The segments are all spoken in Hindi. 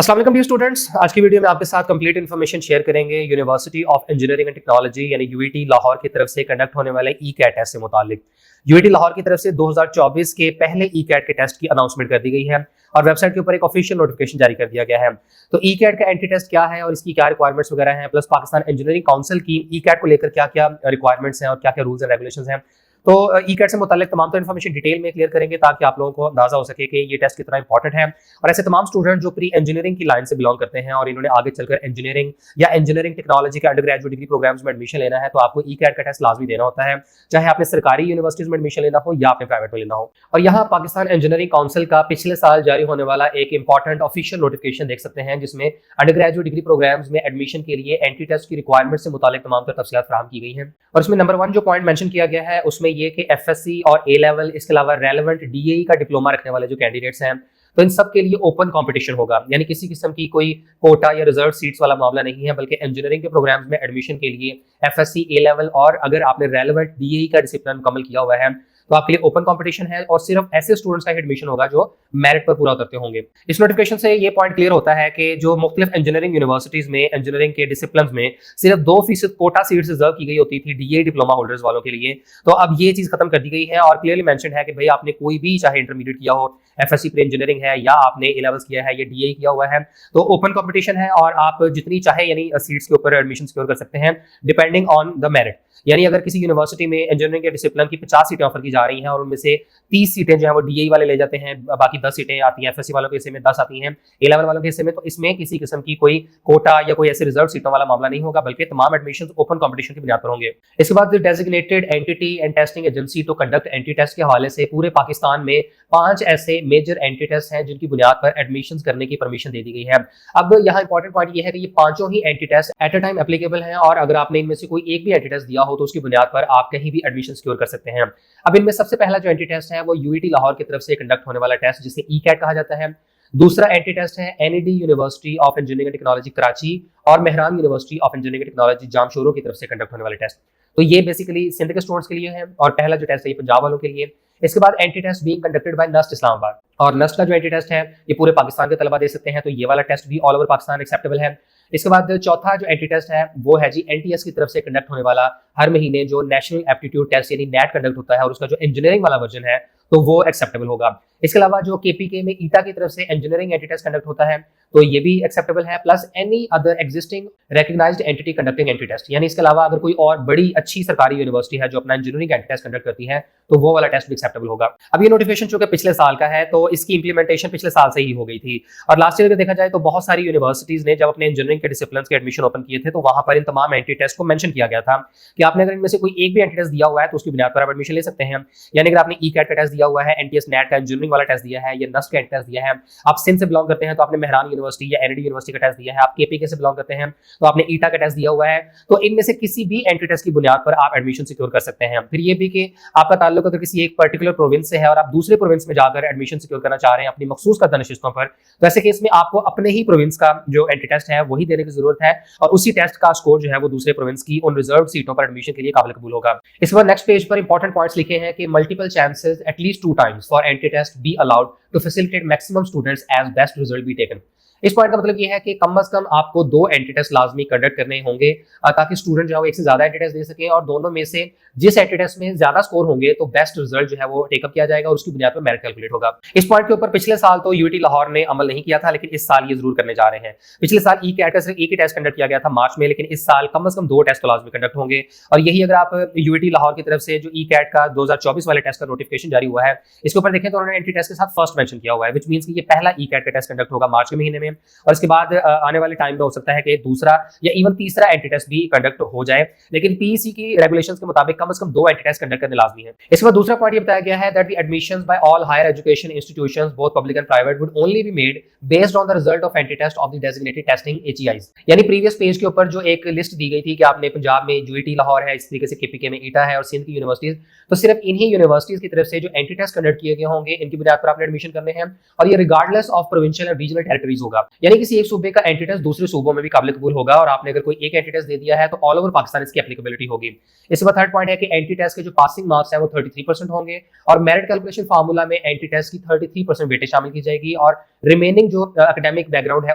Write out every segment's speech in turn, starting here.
अस्सलाम वालेकुम डियर स्टूडेंट्स। आज की वीडियो में आपके साथ कंप्लीट इन्फॉर्मेशन शेयर करेंगे university of engineering and technology यानी यूईटी लाहौर की तरफ से कंडक्ट होने वाले ई कैट टेस्ट से मुतालिक। यूईटी लाहौर की तरफ से 2024 के पहले ई कैट के टेस्ट की अनाउंसमेंट कर दी गई है और वेबसाइट के ऊपर एक ऑफिशियल नोटिफिकेशन जारी कर दिया गया है। तो ई कैट का एंट्री टेस्ट क्या है और इसकी क्या रिक्वायरमेंट्स वगैरह हैं, प्लस पाकिस्तान इंजीनियरिंग काउंसिल की ई कैट को लेकर क्या क्या रिक्वायरमेंट्स हैं और क्या क्या रूल्स एंड रेगुलेशंस हैं, तो ई कैट से मुतालिक तमाम तो इन्फॉर्मेशन डिटेल में क्लियर करेंगे ताकि आप लोगों को अंदाजा हो सके कि ये टेस्ट कितना इंपॉर्टेंट है। और ऐसे तमाम स्टूडेंट जो प्री इंजीनियरिंग की लाइन से बिलोंग करते हैं और इन्होंने आगे चलकर इंजीनियरिंग या इंजीनियरिंग टेक्नोलॉजी के अंडर ग्रेजुएट डिग्री प्रोग्राम्स में एडमिशन लेना है, तो आपको ई कैट का टेस्ट लाजमी देना होता है, चाहे आपने सरकारी यूनिवर्सिटीज में एडमिशन लेना हो या आपने प्राइवेट में लेना हो। और यहाँ पाकिस्तान इंजीनियरिंग काउंसिल का पिछले साल जारी होने वाला एक इंपॉर्टेंट ऑफिशियल नोटिफिकेशन देख सकते हैं, जिसमें अंडर ग्रेजुएट डिग्री प्रोग्राम्स में एडमिशन के लिए एंट्री टेस्ट की रिक्वायरमेंट से मुतालिक तमाम तफसीलात फराहम की गई हैं। और इसमें नंबर 1 जो पॉइंट मेंशन किया गया है उसमें ये कि एफएससी और ए लेवल, इसके अलावा रेलेवेंट डीएई का डिप्लोमा रखने वाले जो कैंडिडेट्स हैं, तो इन सब के लिए ओपन कंपटीशन होगा, यानी किसी किस्म की कोई कोटा या रिजर्व सीट्स वाला मामला नहीं है, बल्कि इंजीनियरिंग के प्रोग्राम्स में एडमिशन के लिए एफएससी, ए लेवल और अगर आपने रेलेवेंट डीएई का डिसिप्लिन मुकम्मल किया हुआ है तो आपके लिए ओपन कंपटीशन है और सिर्फ ऐसे स्टूडेंट्स का एडमिशन होगा जो मेरिट पर पूरा उतरते होंगे। इस नोटिफिकेशन से ये पॉइंट क्लियर होता है कि जो मुख्तलिफ इंजीनियरिंग यूनिवर्सिटीज में इंजीनियरिंग के डिसिप्लिन में सिर्फ 2% कोटा सीट्स रिजर्व की गई होती थी डीए डिप्लोमा होल्डर्स वालों के लिए, तो अब ये चीज खत्म कर दी गई है और क्लियरली मेंशन है कि भाई आपने कोई भी चाहे इंटरमीडिएट किया हो, एफएससी प्री इंजीनियरिंग है या आपने ए लेवल्स किया है या डीए किया हुआ है, तो ओपन कंपटीशन है और आप जितनी चाहे यानी सीट्स के ऊपर एडमिशन सिक्योर कर सकते हैं डिपेंडिंग ऑन द मेरिट। यानी अगर किसी यूनिवर्सिटी में इंजीनियरिंग के डिसिप्लिन की 50 सीटें ऑफर की जा रही हैं और उनमें से 30 सीटें जो है वो डीएई वाले ले जाते हैं, बाकी 10 सीटें आती हैं एफएससी वालों के हिस्से में, 10 आती हैं ए लेवल वालों के हिस्से में, तो इसमें किसी किस्म की कोई कोटा या कोई ऐसे रिजर्व सीटों वाला मामला नहीं होगा, बल्कि तमाम एडमिशन ओपन कंपटीशन की बुनियाद पर होंगे। इसके बाद designated entity and testing agency to conduct entry test के हवाले से पूरे पाकिस्तान में 5 ऐसे मेजर एंट्री टेस्ट हैं जिनकी बुनियाद पर एडमिशन करने की परमिशन दे दी गई है। अब यहाँ इंपॉर्टेंट पॉइंट ये है कि ये पांचों ही entry test at a time applicable हैं और अगर आपने इनमें से कोई एक भी एंट्री टेस्ट दिया हो तो उसकी बुनियाद पर आप कहीं भी एडमिशन सिक्योर कर सकते हैं। अब इनमें सबसे पहला जो एंट्री टेस्ट है वो यूईटी लाहौर की तरफ से कंडक्ट होने वाला टेस्ट जिसे ई कैट कहा जाता है। दूसरा एंट्री टेस्ट है NED university of engineering and technology Karachi और Mehran university of engineering and technology Jamshoro की तरफ से कंडक्ट होने वाले टेस्ट। तो ये बेसिकली सिंध के स्टूडेंट्स के लिए है और पहला जो टेस्ट है ये पंजाब वालों के लिए। इसके बाद entry test being conducted by NUST Islamabad, और नस्ट का जो एंट्री टेस्ट है ये पूरे पाकिस्तान के तलबा दे सकते हैं, तो ये वाला टेस्ट भी ऑल ओवर पाकिस्तान एक्सेप्टेबल है। इसके बाद चौथा जो एंट्री टेस्ट है वो है जी एनटीएस की तरफ से कंडक्ट होने वाला हर महीने जो नेशनल एप्टीट्यूड टेस्ट यानी नेट कंडक्ट होता है और उसका जो इंजीनियरिंग वाला वर्जन है तो वो एक्सेप्टेबल होगा। इसके अलावा जो केपीके में ईटा की तरफ से इंजीनियरिंग एंट्री टेस्ट कंडक्ट होता है तो ये भी एक्सेप्टेबल है, plus any other existing recognised entity conducting entry test, यानी इसके अलावा अगर कोई और बड़ी अच्छी सरकारी यूनिवर्सिटी है जो अपना इंजीनियरिंग एंट्री टेस्ट कंडक्ट करती है तो वो वाला टेस्ट भी एक्सेप्टेबल होगा। अब ये नोटिफिकेशन चूंकि पिछले साल का है तो इसकी इंप्लीमेंटेशन पिछले साल से ही हो गई थी और लास्ट ईयर अगर देखा जाए तो बहुत सारी यूनिवर्सिटीज ने जब अपने इंजीनियरिंग के डिसिप्लिन के एडमिशन ओपन किए थे तो वहां पर इन तमाम एंट्री टेस्ट को मेंशन किया गया था कि आपने अगर इनमें से कोई एक भी एंट्री टेस्ट दिया हुआ है तो उसकी बुनियाद पर आप एडमिशन ले सकते हैं। यानी अगर आपने ई कैट का टेस्ट दिया हुआ है, एनटीएस नेट का इंजीनियरिंग वाला टेस्ट दिया है या नस्ट का टेस्ट दिया है, आप सिंध से बिलोंग करते हैं तो आपने मेहरान यूनिवर्सिटी या एनईडी यूनिवर्सिटी का टेस्ट दिया है, आप केपीके से बिलोंग करते हैं तो आपने ईटा का टेस्ट दिया हुआ है, तो इनमें से किसी भी एंट्री टेस्ट की बुनियाद पर आप एडमिशन सिक्योर कर सकते हैं। फिर ये भी कि आपका ताल्लुक अगर किसी एक पर्टिकुलर प्रोविंस से है और आप दूसरे प्रोविंस में जाकर एडमिशन सिक्योर करना चाह रहे हैं अपनी मखसूस करदा नशिस्तों पर, तो ऐसे केस में आपको अपने ही प्रोविंस का जो एंट्री टेस्ट है वही देने की जरूरत है और उसी टेस्ट का स्कोर जो है वो दूसरे प्रोविंस की उन रिजर्व सीटों पर एडमिशन के लिए काबिल कबूल होगा। इस बार नेक्स्ट पेज पर इंपॉर्टेंट पॉइंट्स लिखे हैं कि multiple chances at least 2 times for entry test be allowed to facilitate maximum students as best result be taken. इस पॉइंट का मतलब ये है कि कम से कम आपको 2 एंट्री टेस्ट लाजमी कंडक्ट करने होंगे ताकि स्टूडेंट जो है वो एक से ज्यादा एंट्री टेस्ट दे सके और दोनों में से जिस एंट्री टेस्ट में ज्यादा स्कोर होंगे तो बेस्ट रिजल्ट जो है वो टेकअप किया जाएगा और उसकी बुनियाद पर मेरिट कैलकुलेट होगा। इस पॉइंट के ऊपर पिछले साल तो यूईटी लाहौर ने अमल नहीं किया था, लेकिन इस साल ये जरूर करने जा रहे हैं। पिछले साल ई कैट का सिर्फ एक ही टेस्ट कंडक्ट किया गया था मार्च में, लेकिन इस साल कम से कम 2 टेस्ट तो लाजमी कंडक्ट होंगे और यही अगर आप यूईटी लाहौर की तरफ से जो ई कैट का 2024 वाले टेस्ट का नोटिफिकेशन जारी हुआ है इसके ऊपर देखें तो उन्होंने एंट्री टेस्ट के साथ फर्स्ट मेंशन किया हुआ है, व्हिच मींस कि ये पहला ई कैट का टेस्ट कंडक्ट होगा मार्च के महीने में और इसके बाद आने वाले टाइम में हो सकता है कि दूसरा या इवन तीसरा एंट्री टेस्ट भी कंडक्ट हो जाए, लेकिन पीईसी की रेगुलेशंस के मुताबिक कम से कम 2 एंट्री टेस्ट कंडक्ट करने लाजमी है। इसके बाद दूसरा पॉइंट ये बताया गया है that the admissions by all higher education institutions both public and private would only be made based on the result of entry test of the designated testing HEIs. यानी प्रीवियस पेज के ऊपर जो एक लिस्ट दी गई थी कि आपने पंजाब में यूईटी लाहौर है, इस तरीके से केपीके में ईटा है और सिंध की यूनिवर्सिटीज, तो सिर्फ इन्हीं यूनिवर्सिटीज की तरफ से जो एंट्री टेस्ट कंडक्ट किए गए होंगे इनकी बुनियाद पर आपने एडमिशन करने हैं और ये regardless of provincial and regional territories होगा। होगा, यानी किसी एक सूबे का एंट्री टेस्ट दूसरे सूबों में भी काबिल कबूल होगा और आपने अगर कोई एक एंट्री टेस्ट दे दिया है तो ऑल ओवर पाकिस्तान इसकी एप्लीकेबिलिटी होगी। इसके बाद थर्ड पॉइंट है कि एंट्री टेस्ट के जो पासिंग मार्क्स है वो 33% होंगे और मेरिट कैलकुलेशन फार्मूला में एंट्री टेस्ट की 33% वेटेज शामिल की जाएगी और रिमेनिंग जो एकेडमिक बैकग्राउंड है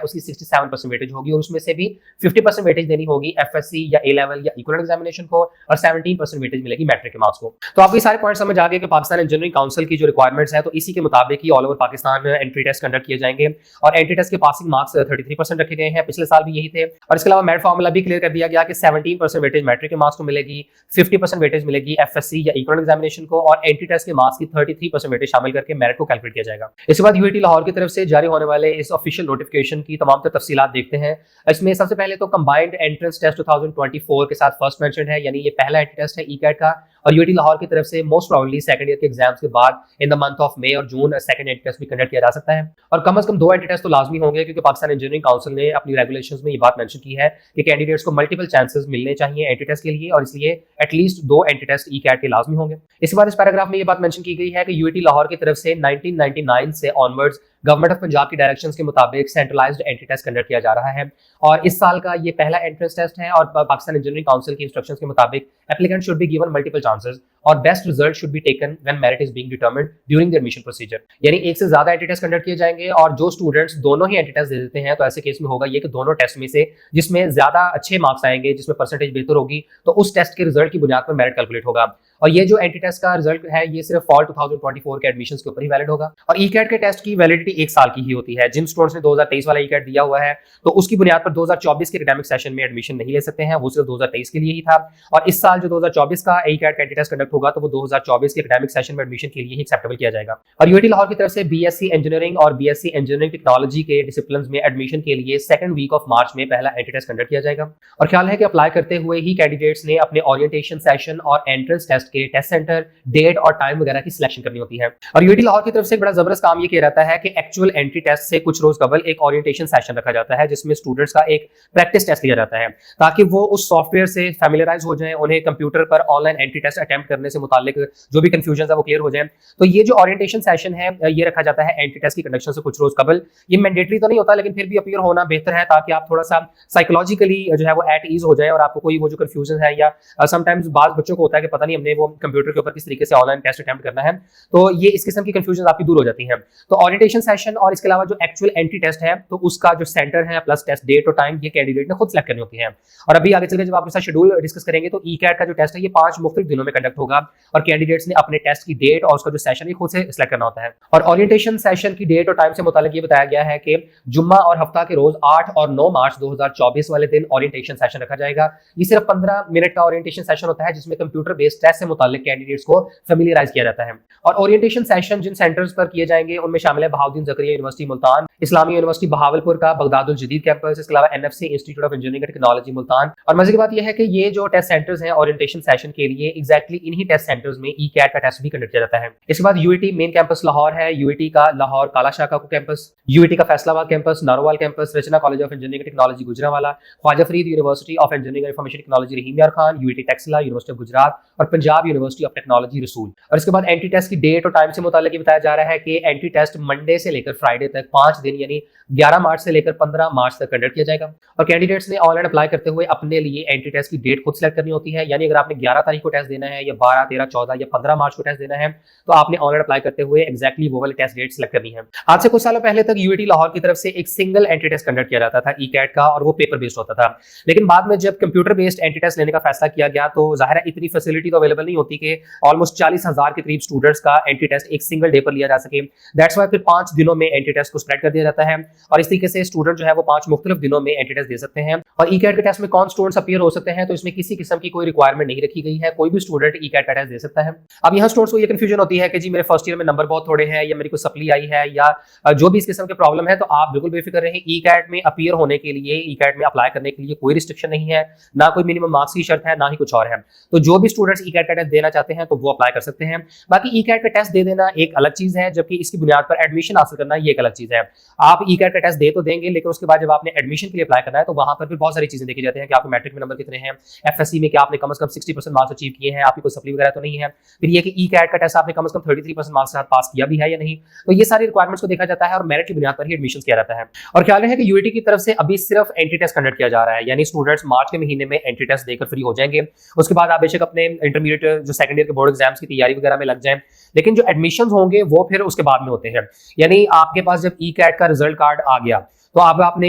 उसकी 67% वेटेज होगी और उसमें से भी 50% वेटेज देनी होगी एफएससी या ए लेवल या इक्विवेलेंट एग्जामिनेशन को और 17% वेटेज मिलेगी मैट्रिक के मार्क्स को। तो आपको ये सारे पॉइंट समझ आ गए कि पाकिस्तान इंजीनियरिंग काउंसिल की जो रिक्वायरमेंट्स है तो इसी के मुताबिक ही all over Pakistan entry test conduct किए जाएंगे और एंट्री टेस्ट के पासिंग मार्क्स 33% रखे गए हैं, पिछले साल भी यही थे। और इसके अलावा मेरिट फार्मूला भी क्लियर कर दिया गया कि 17% वेटेज मैट्रिक के मार्क्स को मिलेगी, 50% वेटेज मिलेगी एफएससी या इक्विवेलेंट एग्जामिनेशन को और एंट्री टेस्ट के मार्क्स की 33% वेटेज शामिल करके मेरिट को कैलकुलेट किया जाएगा। इसके बाद यूआईटी लाहौर की तरफ से जारी होने वाले इस ऑफिशियल नोटिफिकेशन की तमाम तफसीलात देखते हैं। इसमें सबसे पहले तो कंबाइंड एंट्रेंस टेस्ट 2024 के साथ फर्स्ट मेंशन है, यानी ये पहला एंट्री टेस्ट है ईकैट का और यूआईटी लाहौर की तरफ से मोस्ट प्रोबेबली सेकंड ईयर के एग्जाम्स के बाद इन द मंथ ऑफ मई और जून सेकंड एंट्री टेस्ट भी कंडक्ट किया जा सकता है और कम से कम 2 एंट्री टेस्ट तो लाजमी होंगे क्योंकि पाकिस्तान इंजीनियरिंग काउंसिल ने अपनी रेगुलेशंस में ये बात मेंशन की है कि कैंडिडेट्स को मल्टीपल चांसेस मिलने चाहिए एंट्री टेस्ट के लिए और इसलिए एटलीस्ट 2 एंट्री टेस्ट ईकैट के लाजमी होंगे। इसके बाद इस पैराग्राफ में ये बात मेंशन की गई है कि यूआईटी लाहौर की तरफ से 1999 से ऑनवर्ड्स गवर्नमेंट ऑफ पंजाब की डायरेक्शंस के मुताबिक सेंट्रलाइज्ड एंट्री टेस्ट कंडक्ट किया जा रहा है और इस साल का ये पहला एंट्रेंस टेस्ट है और पाकिस्तान इंजीनियरिंग काउंसिल की इंस्ट्रक्शंस के मुताबिक applicant should be given multiple chances और best result should be taken when merit is being determined during the admission procedure, यानी एक से ज्यादा एंट्री टेस्ट कंडक्ट किए जाएंगे और जो स्टूडेंट्स दोनों ही एंट्री टेस्ट दे देते हैं तो ऐसे केस में होगा ये कि दोनों टेस्ट में से जिसमें ज्यादा अच्छे मार्क्स आएंगे, जिसमें परसेंटेज बेहतर होगी, तो उस टेस्ट के रिजल्ट की बुनियाद पर मेरिट कैलकुलेट होगा और ये जो एंट्री टेस्ट का रिजल्ट है ये सिर्फ फॉल 2024 के एडमिशंस के ऊपर ही वैलिड होगा और ईकैट के टेस्ट की वैलिडिटी 1 साल की ही होती है। जिन स्टूडेंट्स ने 2023 वाला ईकैट दिया हुआ है तो उसकी बुनियाद पर 2024 के एकेडमिक सेशन में एडमिशन नहीं ले सकते हैं, वो सिर्फ 2023 के लिए ही था और इस साल जो 2024 का ईकैट का एंट्री टेस्ट कंडक्ट होगा तो वो 2024 के एकेडमिक सेशन में एडमिशन के लिए ही एक्सेप्टेबल किया जाएगा। और यूआईटी लाहौर की तरफ से बीएससी इंजीनियरिंग और बीएससी इंजीनियरिंग टेक्नोलॉजी के डिसिप्लिन में एडमिशन के लिए सेकंड वीक ऑफ मार्च में पहला एंट्री टेस्ट कंडक्ट किया जाएगा और ख्याल है कि अप्लाई करते हुए ही कैंडिडेट्स ने अपने ओरिएंटेशन सेशन और एंट्रेंस टेस्ट के टेस्ट सेंटर, डेट और टाइम वगैरह की सिलेक्शन करनी होती है। और यूआईटी लाहौर की तरफ से एक बड़ा जबरदस्त काम ये किया रहता है कि एक्चुअल एंट्री टेस्ट से कुछ रोज कबल एक ओरिएंटेशन सेशन रखा जाता है जिसमें स्टूडेंट्स का एक प्रैक्टिस टेस्ट लिया जाता है ताकि वो उस सॉफ्टवेयर से फैमिलियराइज हो जाएं, उन्हें कंप्यूटर पर ऑनलाइन एंट्री टेस्ट अटेम्प्ट करने से मुताल्लिक जो भी कंफ्यूजन है वो क्लियर हो जाए। तो ये जो ओरिएंटेशन सेशन है ये रखा जाता है एंट्री टेस्ट की कंडक्शन से कुछ रोज कबल। ये मैंडेटरी तो नहीं होता लेकिन फिर भी अपीयर होना बेहतर है ताकि आप थोड़ा सा साइकोलॉजिकली जो है वो एट ईज हो जाए और आपको कोई वो जो कंफ्यूजन है या समटाइम्स बाद बच्चों को होता है कि पता नहीं हमने वो कंप्यूटर के ऊपर किस तरीके से ऑनलाइन टेस्ट अटेम्प्ट करना है, तो ये इस किस्म की कंफ्यूजन आपकी दूर हो जाती है। तो ओरिएंटेशन सेशन और इसके अलावा जो एक्चुअल एंट्री टेस्ट है तो उसका जो सेंटर है प्लस टेस्ट डेट और टाइम ये कैंडिडेट ने खुद सेलेक्ट करनी होती है और अभी आगे चलकर जब आपके साथ शेड्यूल डिस्कस करेंगे तो ईकैट का जो टेस्ट है ये 5 मुख्तलिफ दिनों में कंडक्ट होगा और कैंडिडेट्स ने अपने टेस्ट की डेट और उसका जो सेशन है खुद से सिलेक्ट करना होता है। और ओरिएंटेशन सेशन की डेट और टाइम से मुताल्लिक ये बताया गया है कि जुम्मा और हफ्ता के रोज 8 और 9 मार्च 2024 वाले दिन ओरिएंटेशन सेशन रखा जाएगा। ये सिर्फ 15 मिनट का ओरिएंटेशन सेशन होता है जिसमें कंप्यूटर बेस्ड टेस्ट से मुताल्लिक कैंडिडेट्स को फैमिलियराइज किया जाता है। और ओरिएंटेशन सेशन जिन सेंटर्स पर किए जाएंगे उनमें शामिल है बहाउद्दीन ज़करिया यूनिवर्सिटी मुल्तान, इस्लामी यूनिवर्सिटी बहावलपुर का बगदादुल जदीद कैंपस, इसके अलावा NFC institute of engineering and technology Multan. और मजे की बात यह है कि ये जो टेस्ट सेंटर्स हैं ओरिएंटेशन सेशन के लिए एग्जैक्टली इन्हीं टेस्ट सेंटर्स में ईकैट का टेस्ट भी कंडक्ट किया जाता है। इसके बाद यूआईटी मेन कैंपस लाहौर है, यूआईटी का लाहौर काला शाखा कैंपस, यूआईटी का Faisalabad campus, Narowal campus, Rachna college of engineering and technology Gujranwala, Khwaja Farid university of engineering and information technology Rahim Yar Khan, UIT Taxila university of Gujrat और Punjab university of technology Rasul. और इसके बाद एंट्री टेस्ट की डेट और टाइम से मुताल्लिक बताया जा रहा है कि एंट्री टेस्ट मंडे से लेकर फ्राइडे तक 5 दिन यानी 11 मार्च से लेकर 15 मार्च तक कंडक्ट किया जाएगा और कैंडिडेट्स ने ऑनलाइन अप्लाई करते हुए अपने लिए एंट्री टेस्ट की डेट खुद सेलेक्ट करनी होती है, यानी अगर आपने 11 तारीख को टेस्ट देना है या 12, 13, 14 या 15 मार्च को टेस्ट देना है तो आपने ऑनलाइन अप्लाई करते हुए एक्जैक्टली वो वाली टेस्ट डेट सेलेक्ट करनी है। आज से कुछ सालों पहले तक यूआईटी लाहौर की तरफ से एक सिंगल एंट्री टेस्ट कंडक्ट किया जाता था ईकैट का और वो पेपर बेस्ड होता था, लेकिन बाद में जब कंप्यूटर बेस्ड एंट्री टेस्ट लेने का फैसला किया गया तो जाहिर है इतनी फैसिलिटी तो अवेलेबल नहीं होती कि ऑलमोस्ट 40,000 के करीब स्टूडेंट्स का एंट्री टेस्ट एक सिंगल डे पर लिया जा सके। दैट्स वाई फिर 5 दिनों में एंट्री टेस्ट को स्प्रेड कर दिया जाता है और इस तरीके से स्टूडेंट जो है वो 5 मुख्तलिफ दिनों में एंट्री टेस्ट दे सकते हैं। और ईकैट के टेस्ट में कौन स्टूडेंट्स अपीयर हो सकते हैं तो इसमें किसी किस्म की कोई रिक्वायरमेंट नहीं रखी गई है, कोई भी स्टूडेंट ईकैट का टेस्ट दे सकता है। अब यहाँ स्टूडेंट्स को ये कंफ्यूजन होती है कि जी मेरे फर्स्ट ईयर में नंबर बहुत थोड़े हैं या मेरी कोई सप्ली आई है या जो भी इस किस्म के प्रॉब्लम है, तो आप बिल्कुल बेफिक्र रहें। ईकैट में अपीयर होने के लिए, ईकैट में अप्लाई करने के लिए कोई रिस्ट्रिक्शन नहीं है, ना कोई मिनिमम मार्क्स की शर्त है, ना ही कुछ और है। तो जो भी स्टूडेंट्स ईकैट का टेस्ट देना चाहते हैं तो वो अप्लाई कर सकते हैं। बाकी ई कैट का टेस्ट दे देना एक अलग चीज है, जबकि इसकी बुनियाद पर एडमिशन हासिल करना ये एक अलग चीज है। आप ई कैट का टेस्ट दे तो देंगे, लेकिन उसके बाद जब आपने एडमिशन के लिए अप्लाई करना है तो वहां पर फिर बहुत सारी चीजें देखी जाती हैं कि आपके मैट्रिक में नंबर कितने हैं, एफएससी में क्या आपने कम से कम 60% मार्क्स अचीव किए हैं, आपकी कोई सप्ली वगैरह तो नहीं है, फिर ये कि ई कैट का टेस्ट आपने कम से कम 33% मार्क्स के साथ पास किया भी है या नहीं। तो ये सारी रिक्वायरमेंट्स को देखा जाता है और मेरिट की बुनियाद पर ही एडमिशन किया जाता है। और ख्याल है कि यूआईटी की तरफ से अभी सिर्फ एंट्री टेस्ट कंडक्ट किया जा रहा है, यानी स्टूडेंट्स मार्च के महीने में एंट्री टेस्ट देकर फ्री हो जाएंगे। उसके बाद आप बेशक अपने इंटरमीडिएट जो सेकंड ईयर के बोर्ड एग्जाम्स की तैयारी वगैरह में लग जाएं, लेकिन जो एडमिशन होंगे वो फिर उसके बाद में होते हैं। यानी आपके पास जब ई कैट का रिजल्ट कार्ड आ गया तो अब आपने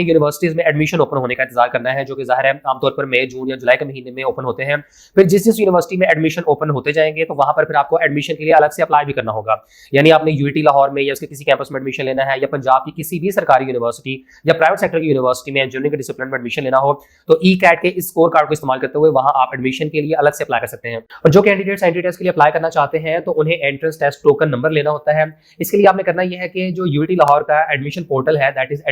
यूनिवर्सिटीज में एडमिशन ओपन होने का इंतजार करना है, जो कि जाहिर है आमतौर पर मई, जून या जुलाई के महीने में ओपन होते हैं। फिर जिस जिस यूनिवर्सिटी में एडमिशन ओपन होते जाएंगे तो वहां पर फिर आपको एडमिशन के लिए अलग से अप्लाई भी करना होगा। यानी आपने यूआईटी लाहौर में या उसके किसी कैंपस में एडमिशन लेना है, या पंजाब की किसी भी सरकारी यूनिवर्सिटी या प्राइवेट सेक्टर की यूनिवर्सिटी में इंजीनियरिंग के डिसिप्लिन में एडमिशन लेना हो, तो ई कैट के इस स्कोर कार्ड को इस्तेमाल करते हुए वहां आप एडमिशन के लिए अलग से अप्लाई कर सकते हैं। और जो कैंडिडेट्स एंट्री टेस्ट के लिए अप्लाई करना चाहते हैं तो उन्हें एंट्रेंस टेस्ट टोकन नंबर लेना होता है। इसके लिए आपने करना यह है कि जो यूआईटी लाहौर का एडमिशन पोर्टल है, दैट इज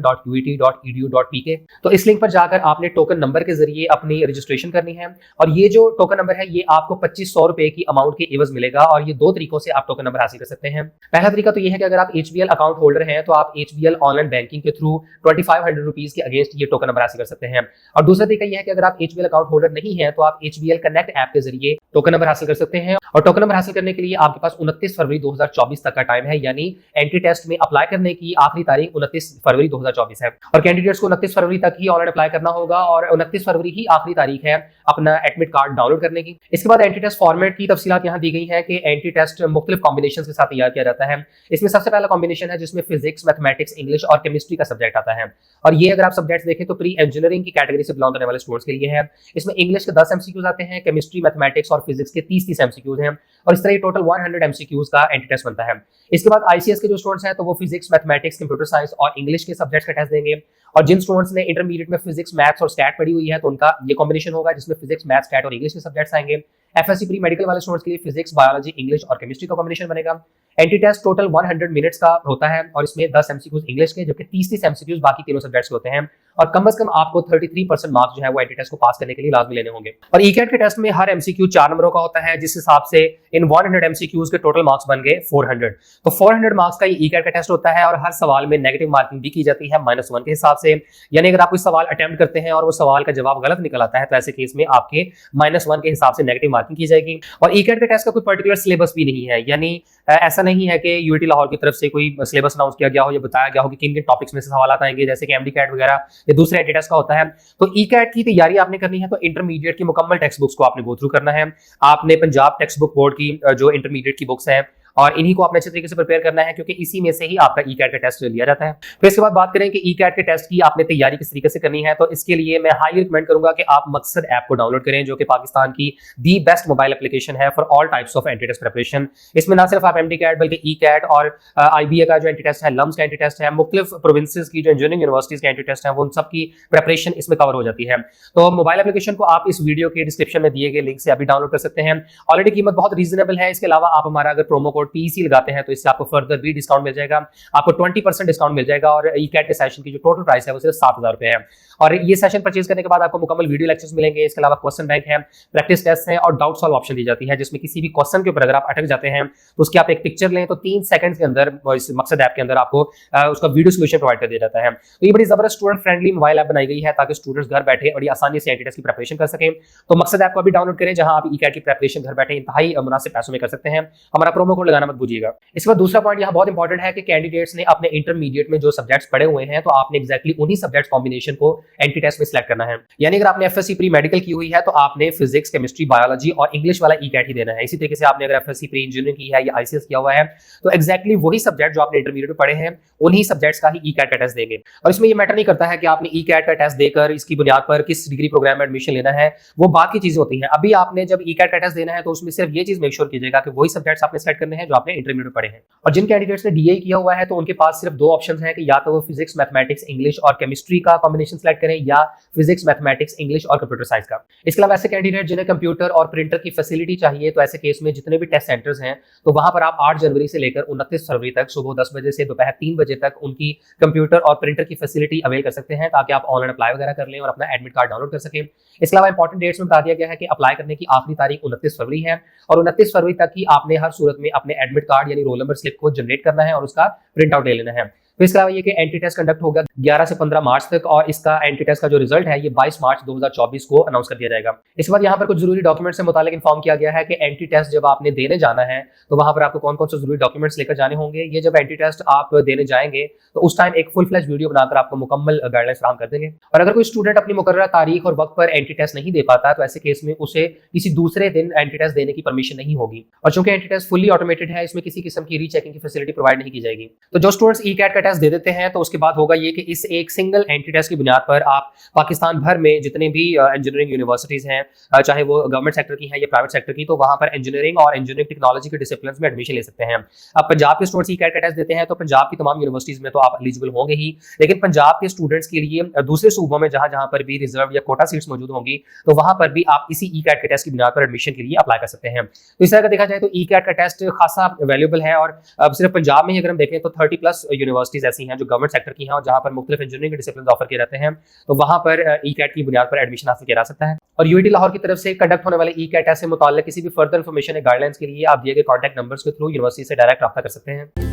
admission.uit.edu.pk, तो इस लिंक पर जाकर आपने टोकन नंबर के जरिए अपनी रजिस्ट्रेशन करनी है। और ये जो टोकन नंबर है ये आपको 2500 रुपए की अमाउंट के एवज मिलेगा, और ये दो तरीकों से आप टोकन नंबर हासिल कर सकते हैं। पहला तरीका तो ये है कि अगर आप एचबीएल अकाउंट होल्डर हैं तो आप एचबीएल ऑनलाइन बैंकिंग के थ्रू 2500 रुपीज के अगेंस्ट ये टोकन नंबर हासिल कर सकते हैं। और दूसरा तरीका यह है कि अगर आप एचबीएल अकाउंट होल्डर नहीं है तो आप एचबीएल कनेक्ट ऐप के जरिए टोकन नंबर हासिल कर सकते हैं। और टोकन नंबर हासिल करने के लिए आपके पास 29 फरवरी 2024 तक का टाइम है, यानी एंट्री टेस्ट में अप्लाई करने की आखिरी तारीख 29 फरवरी 2024 है। और कैंडिडेट्स को 29 फरवरी तक ही ऑनलाइन अप्लाई करना होगा, और 29 फरवरी ही आखिरी तारीख है अपना एडमिट कार्ड डाउनलोड करने की। इसके बाद एंट्री टेस्ट फॉर्मेट की तफसीलात यहाँ दी गई है कि एंट्री टेस्ट मुख्तलिफ कॉम्बिनेशन के साथ तैयार किया जाता है। इसमें सबसे पहला कॉम्बिनेशन है जिसमें फिजिक्स, मैथमेटिक्स, इंग्लिश और केमिस्ट्री का सब्जेक्ट आता है। और ये अगर आप सब्जेक्ट्स देखें तो प्री इंजीनियरिंग की कैटेगरी से बिलोंग करने वाले स्टूडेंट्स के लिए है। इसमें इंग्लिश के 10 एमसीक्यूज आते हैं, केमिस्ट्री, मैथमेटिक्स और फिजिक्स के 30 एमसीक्यूज हैं, और इस तरह टोटल 100 एमसीक्यूज का एंट्री टेस्ट बनता है। इसके बाद आईसीएस के जो स्टूडेंट्स हैं तो वो फिजिक्स, मैथमेटिक्स, कंप्यूटर साइंस और इंग्लिश के सब्जेक्ट्स का टेस्ट देंगे। और जिन स्टूडेंट्स ने इंटरमीडिएट में फिजिक्स, मैथ्स और स्टैट पढ़ी हुई है तो उनका ये कॉम्बिनेशन होगा जिसमें फिजिक्स, मैथ्स, स्टैट और इंग्लिश के सब्जेक्ट्स आएंगे। एफएससी प्री मेडिकल वाले स्टूडेंट्स के लिए फिजिक्स, बायोलॉजी, इंग्लिश और केमिस्ट्री का कॉम्बिनेशन बनेगा। एंट्री टेस्ट टोटल 100 मिनट्स का होता है, और इसमें 10 एमसीक्यूज इंग्लिश के, जबकि 30 एमसीक्यूज बाकी तीनों सब्जेक्ट्स के होते हैं। और कम से कम आपको 33% मार्क्स जो है वो एंट्री टेस्ट को पास करने के लिए लाजमी लेने होंगे। और ई कैट के टेस्ट में हर एमसीक्यू 4 नंबरों का होता है, जिस हिसाब से इन 100 एमसीक्यूज के टोटल मार्क्स बन गए 400। तो 400 मार्क्स का ये ई कैट का टेस्ट होता है, और हर सवाल में नेगेटिव मार्किंग भी की जाती है -1 के हिसाब से। यानी अगर आप कोई सवाल अटेम्प्ट करते हैं और वो सवाल का जवाब गलत निकल आता है तो ऐसे केस में आपके -1 के हिसाब से नेगेटिव मार्किंग की जाएगी। और ई कैट के टेस्ट का कोई पर्टिकुलर सिलेबस भी नहीं है, यानी ऐसा नहीं है कि यूआईटी लाहौर की तरफ से कोई सिलेबस अनाउंस किया गया हो या बताया गया हो कि किन किन टॉपिक्स में से सवाल आएंगे, जैसे कि एमडी कैट वगैरह या दूसरे एंट्री टेस्ट का होता है। तो ई कैट की तैयारी आपने करनी है तो इंटरमीडिएट की मुकम्मल टेक्स्ट बुक्स को आपने गो थ्रू करना है। आपने पंजाब टेक्स्ट बुक बोर्ड की जो इंटरमीडिएट की बुक्स है और इन्हीं को आपने अच्छे तरीके से प्रिपेयर करना है, क्योंकि इसी में से ही आपका ई कैट का टेस्ट लिया जाता है। फिर इसके बाद बात करें कि ई कैट के टेस्ट की आपने तैयारी किस तरीके से करनी है, तो इसके लिए मैं हाईली रिकमेंड करूंगा कि आप मकसद ऐप को डाउनलोड करें, जो कि पाकिस्तान की दी बेस्ट मोबाइल एप्लीकेशन है for all types of entry test preparation. इसमें ना सिर्फ आप एमडी कैट बल्कि ई कैट और आईबीए का जो एंट्री टेस्ट है, लम्स का एंट्री टेस्ट है, मुख्तलिफ प्रोविंसेस की जो इंजीनियरिंग यूनिवर्सिटीज के एंट्री टेस्ट है, वो उन सबकी प्रिपरेशन इसमें कवर हो जाती है। तो मोबाइल एप्लीकेशन को आप इस वीडियो के डिस्क्रिप्शन में दिए गए लिंक से अभी डाउनलोड कर सकते हैं। ऑलरेडी कीमत बहुत रीजनेबल है। इसके अलावा आप हमारा अगर प्रोमो कोड पीसी लगाते हैं तो इससे आपको फर्दर भी डिस्काउंट मिल जाएगा, आपको 20% डिस्काउंट मिल जाएगा। और ई कैट के सेशन की जो टोटल प्राइस है वो सिर्फ 7000 रुपए है। और ये सेशन परचेज करने के बाद आपको मुकम्मल वीडियो लेक्चर्स मिलेंगे। इसके अलावा क्वेश्चन बैंक है, प्रैक्टिस टेस्ट है और डाउट सॉल्व ऑप्शन दी जाती है, जिसमें किसी भी क्वेश्चन के ऊपर अगर आप अटक जाते हैं तो उसकी आप एक पिक्चर लें तो 3 सेकंड के अंदर इस मकसद ऐप के अंदर आपको उसका वीडियो सोल्यूशन प्रोवाइड कर दिया जाता है। तो ये बड़ी जबरदस्त स्टूडेंट फ्रेंडली मोबाइल ऐप बनाई गई है ताकि स्टूडेंट्स घर बैठे बड़ी आसानी से एंट्री टेस्ट की प्रिपरेशन कर सकें। तो मकसद ऐप को भी डाउनलोड करें, जहां आप ई कैट की प्रिपरेशन घर बैठे इंतहाई मुनासिब पैसों में कर सकते हैं। हमारा प्रोमो कोड लगाना मत भूलिएगा। इसके बाद दूसरा पॉइंट यहाँ बहुत इंपॉर्टेंट है कि कैंडिडेट्स ने अपने इंटरमीडिएट में जो सब्जेक्ट्स पढ़े हुए हैं तो आपने एक्जैक्टली उन्हीं सब्जेक्ट्स कॉम्बिनेशन को एंट्री टेस्ट में सिलेक्ट करना है। यानी अगर आपने एफएससी प्री मेडिकल की हुई है तो आपने फिजिक्स, केमिस्ट्री, बायोलॉजी और इंग्लिश वाला ई कैट ही देना है। इसी तरीके से आपने अगर एफएससी प्री इंजीनियरिंग की है या आईसीएस किया हुआ है तो एक्जैक्टली वही सब्जेक्ट जो आपने इंटरमीडिएट में पढ़े हैं उन्हीं सब्जेक्ट्स का ही ई कैट का टेस्ट देंगे। और इसमें ये मैटर नहीं करता है कि आपने ई कैट का टेस्ट देकर इसकी बुनियाद पर किस डिग्री प्रोग्राम में एडमिशन लेना है, वो बात की चीजें होती हैं। अभी आपने जब ई कैट का टेस्ट देना है तो उसमें सिर्फ ये चीज मेक श्योर कीजिएगा कि वही सब्जेक्ट्स आपने सेलेक्ट करने हैं जो आपने इंटरमीडिएट में पढ़े हैं। और जिन कैंडिडेट्स ने डीए किया हुआ है तो उनके पास सिर्फ 2 ऑप्शंस हैं कि या तो वो फिजिक्स, मैथमेटिक्स, इंग्लिश और केमिस्ट्री का कॉम्बिनेशन सेलेक्ट करें या फिजिक्स, मैथमेटिक्स, इंग्लिश और कंप्यूटर साइंस का। इसके अलावा ऐसे कैंडिडेट जिन्हें कंप्यूटर और प्रिंटर की फैसिलिटी चाहिए तो ऐसे केस में जितने भी टेस्ट सेंटर्स हैं तो वहां पर आप 8 जनवरी से लेकर 29 फरवरी तक सुबह 10 बजे से दोपहर 3 बजे तक उनकी कंप्यूटर और प्रिंटर की फैसिलिटी अवेल कर सकते हैं ताकि आप ऑनलाइन अप्लाई वगैरह कर लें और अपना एडमिट कार्ड डाउनलोड कर सकें। इसके अलावा इंपॉर्टेंट डेट्स में बता दिया गया है कि अप्लाई करने की आखिरी तारीख 29 फरवरी है और 29 फरवरी तक ही आपने हर सूरत में अपने एडमिट कार्ड यानी रोल नंबर स्लिप को जनरेट करना है और उसका प्रिंट आउट ले लेना है। तो इसके अलावा ये कि एंट्री टेस्ट कंडक्ट होगा 11 से 15 मार्च तक और इसका एंट्री टेस्ट का जो रिजल्ट है ये 22 मार्च 2024 को अनाउंस कर दिया जाएगा। इसके बाद यहाँ पर कुछ जरूरी डॉक्यूमेंट्स से मुतालिक इन्फॉर्म किया गया है कि एंट्री टेस्ट जब आपने देने जाना है तो वहां पर आपको कौन कौन से जरूरी डॉक्यूमेंट्स लेकर जाने होंगे। ये जब एंट्री टेस्ट आप देने जाएंगे तो उस टाइम एक फुल फ्लैश वीडियो बनाकर आपको मुकम्मल गाइडलाइंस फराहम कर देंगे। और अगर कोई स्टूडेंट अपनी मुकर्रर तारीख और वक्त पर एंट्री टेस्ट नहीं दे पाता तो ऐसे केस में उसे किसी दूसरे दिन एंट्री टेस्ट देने की परमिशन नहीं होगी। और चूंकि एंट्री टेस्ट फुली ऑटोमेटेड है इसमें किसी किस्म की रीचेकिंग की फैसिलिटी प्रोवाइड नहीं की जाएगी। तो जो स्टूडेंट्स ई कैट का टेस्ट दे देते हैं तो उसके बाद होगा ये कि इस एक सिंगल एंट्री टेस्ट की बुनियाद पर आप पाकिस्तान भर में जितने भी इंजीनियरिंग यूनिवर्सिटीज हैं चाहे वो गवर्नमेंट सेक्टर की हैं या प्राइवेट सेक्टर की तो वहां पर इंजीनियरिंग और इंजीनियरिंग टेक्नोलॉजी के डिसिप्लिन में एडमिशन ले सकते हैं। अब पंजाब के स्टूडेंट्स ई कैट का टेस्ट देते हैं तो पंजाब की तमाम यूनिवर्सिटीज में तो आप एलिजिबल होंगे ही, लेकिन पंजाब के स्टूडेंट्स के लिए दूसरे सूबों में जहां जहां पर भी रिजर्व या कोटा सीट्स मौजूद होंगी तो वहां पर भी आप इसी ई कैट के टेस्ट की बुनियाद पर एडमिशन के लिए अप्लाई कर सकते हैं। तो इस तरह का देखा जाए तो ई कैट का टेस्ट खासा वैल्यूएबल है और अब सिर्फ पंजाब में ही अगर हम देखें तो 30+ यूनिवर्सिटीज ऐसी हैं जो गवर्नमेंट सेक्टर की हैं और जहां पर मुख्तलिफ इंजीनियरिंग के डिसिप्लिन ऑफर किए जाते हैं तो वहां पर ई कैट की बुनियाद पर एडमिशन हासिल किया जा सकता है। और यूआईटी लाहौर की तरफ से कंडक्ट होने वाले ई कैट से मुताल्लिक किसी भी फर्दर इन्फॉर्मेशन या गाइडलाइंस के लिए आप दिए गए कॉन्टैक्ट नंबर्स के थ्रू यूनिवर्सिटी से डायरेक्ट रब्ता कर सकते हैं।